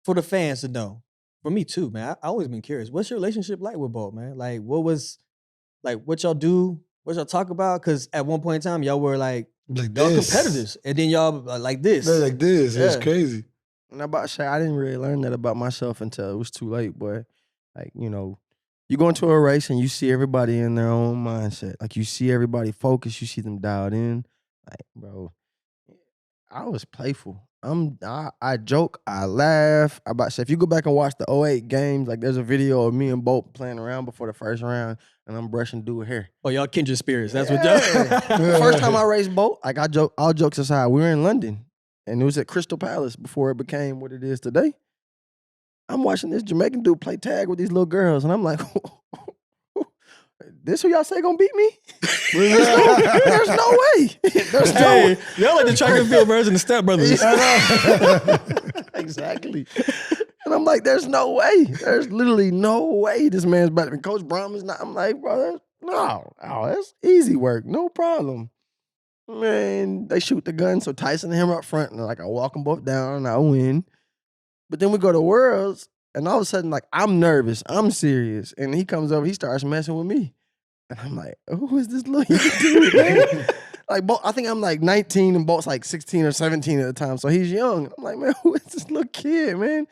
for the fans to know, for me too, man, I always been curious. What's your relationship like with Bolt, man? Like, what y'all do? What y'all talk about? Because at one point in time, y'all were like y'all competitors, and then y'all are like this. They're like this. Yeah. It's crazy. And I'm about to say, I didn't really learn that about myself until it was too late, boy. Like, you know, you go into a race and you see everybody in their own mindset. Like, you see everybody focused. You see them dialed in. Like, bro, I was playful. I joke, I laugh. I about to say, if you go back and watch the 08 games, like there's a video of me and Bolt playing around before the first round, and I'm brushing dude hair. Oh, y'all kindred spirits. That's what y'all. First time I raced Bolt, like I joke, all jokes aside, we were in London, and it was at Crystal Palace before it became what it is today. I'm watching this Jamaican dude play tag with these little girls, and I'm like, this who y'all say gonna beat me? There's no way. There's no way. Y'all like the track and field version of Step Brothers. Exactly. And I'm like, there's no way. There's literally no way this man's better than Coach Brahman's not. I'm like, bro, that's easy work. No problem. Man, they shoot the gun, so Tyson and him up front, and like I walk them both down, and I win. But then we go to Worlds, and all of a sudden, like, I'm nervous. I'm serious. And he comes over, he starts messing with me. And I'm like, who is this little dude, man? Like, Bolt, I think I'm like 19 and Bolt's like 16 or 17 at the time. So he's young. I'm like, man, who is this little kid, man?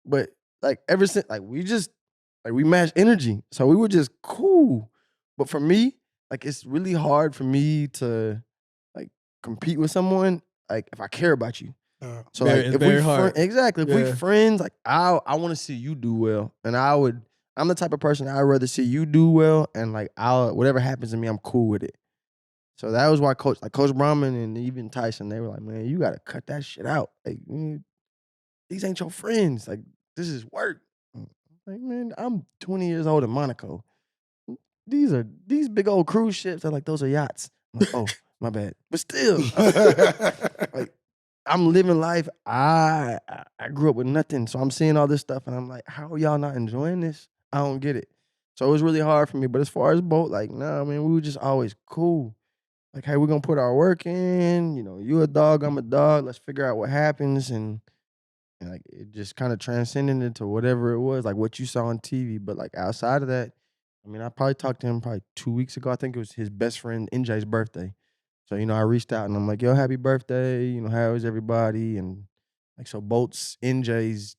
But like ever since, like we matched energy. So we were just cool. But for me, like it's really hard for me to like compete with someone, like if I care about you. So like if we exactly, if we friends, like I want to see you do well. And I'm the type of person I'd rather see you do well, and like whatever happens to me, I'm cool with it. So that was why Coach Brahman and even Tyson, they were like, man, you gotta cut that shit out. Like, these ain't your friends. Like, this is work. Like, man, I'm 20 years old in Monaco. These big old cruise ships. They're like, those are yachts. I'm like, oh, my bad. But still, like, I'm living life. I grew up with nothing, so I'm seeing all this stuff, and I'm like, how are y'all not enjoying this? I don't get it. So it was really hard for me. But as far as Bolt, like, nah, man, we were just always cool. Like, hey, we're gonna put our work in. You know, you a dog, I'm a dog. Let's figure out what happens, and like it just kind of transcended into whatever it was, like what you saw on TV. But like outside of that, I mean, I probably talked to him probably 2 weeks ago. I think it was his best friend NJ's birthday. So, you know, I reached out and I'm like, yo, happy birthday. You know, how is everybody? And like, so Bolt's NJ's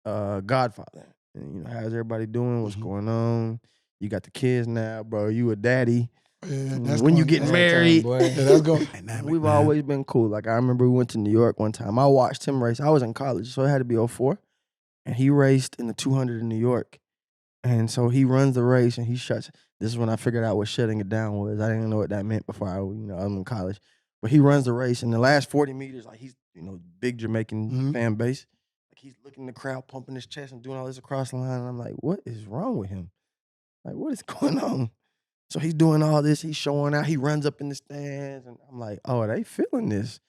godfather. And, you know, how's everybody doing? What's going on? You got the kids now, bro. You a daddy. Yeah, when you get married. That's going. We've always been cool. Like, I remember we went to New York one time. I watched him race. I was in college, so it had to be 04. And he raced in the 200 in New York. And so he runs the race and he shuts. This is when I figured out what shutting it down was. I didn't know what that meant before I was in college. But he runs the race, and the last 40 meters, like he's, big Jamaican fan base. Like he's looking at the crowd, pumping his chest and doing all this across the line. And I'm like, what is wrong with him? Like, what is going on? So he's doing all this. He's showing out. He runs up in the stands. And I'm like, oh, are they feeling this?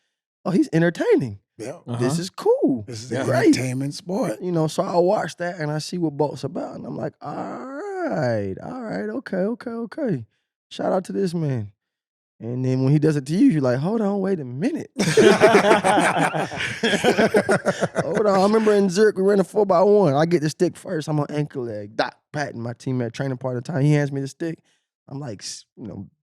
Oh, he's entertaining. Yeah. This is cool. This is an entertainment sport. So I watch that and I see what Bolt's about. And I'm like, all right, okay. Shout out to this man. And then when he does it to you, you're like, hold on, wait a minute. Hold on. I remember in Zurich, we ran a 4x1. I get the stick first. I'm on ankle leg. Doc Patton, my teammate, training part of the time, he hands me the stick. I'm like,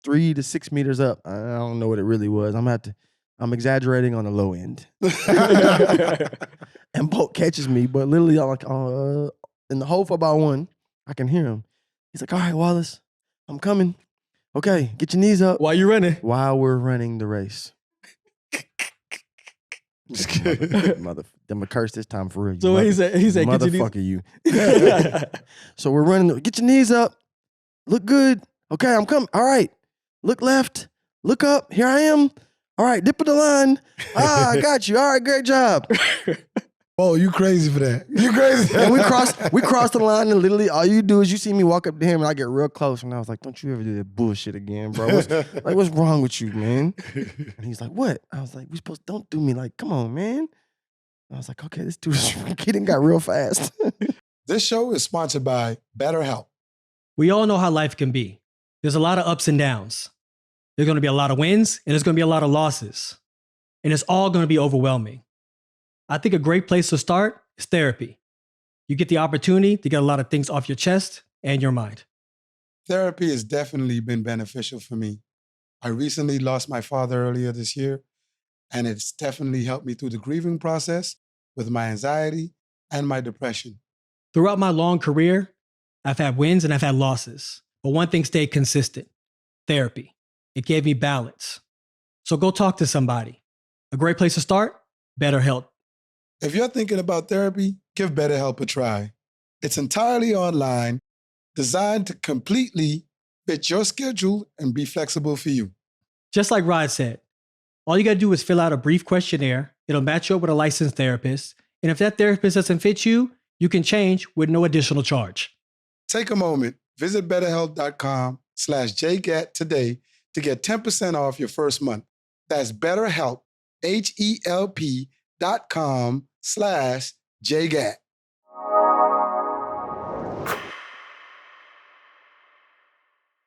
3 to 6 meters up. I don't know what it really was. I'm exaggerating on the low end. And Bolt catches me, but literally I'm like, in the whole 4x1, I can hear him. He's like, all right, Wallace, I'm coming. Okay, get your knees up. While you running? While we're running the race. Just kidding. I'm a curse this time for real. So he said, motherfucker, you. So we're running. Get your knees up. Look good. Okay, I'm coming. All right. Look left. Look up. Here I am. All right, dip of the line. I got you. All right, great job. Oh, you crazy for that. You crazy. And we crossed the line, and literally all you do is you see me walk up to him, and I get real close, and I was like, don't you ever do that bullshit again, bro. What's wrong with you, man? And he's like, what? I was like, don't do me. Like, come on, man. I was like, okay, this dude is kidding, got real fast. This show is sponsored by BetterHelp. We all know how life can be. There's a lot of ups and downs. There's going to be a lot of wins, and there's going to be a lot of losses. And it's all going to be overwhelming. I think a great place to start It's therapy. You get the opportunity to get a lot of things off your chest and your mind. Therapy has definitely been beneficial for me. I recently lost my father earlier this year, and it's definitely helped me through the grieving process with my anxiety and my depression. Throughout my long career, I've had wins and I've had losses, but one thing stayed consistent: therapy. It gave me balance. So go talk to somebody. A great place to start: BetterHelp. If you're thinking about therapy, give BetterHelp a try. It's entirely online, designed to completely fit your schedule and be flexible for you. Just like Rod said, all you got to do is fill out a brief questionnaire. It'll match you up with a licensed therapist. And if that therapist doesn't fit you, you can change with no additional charge. Take a moment, visit betterhelp.com/JGAT today to get 10% off your first month. That's BetterHelp, HELP.com/JGAT.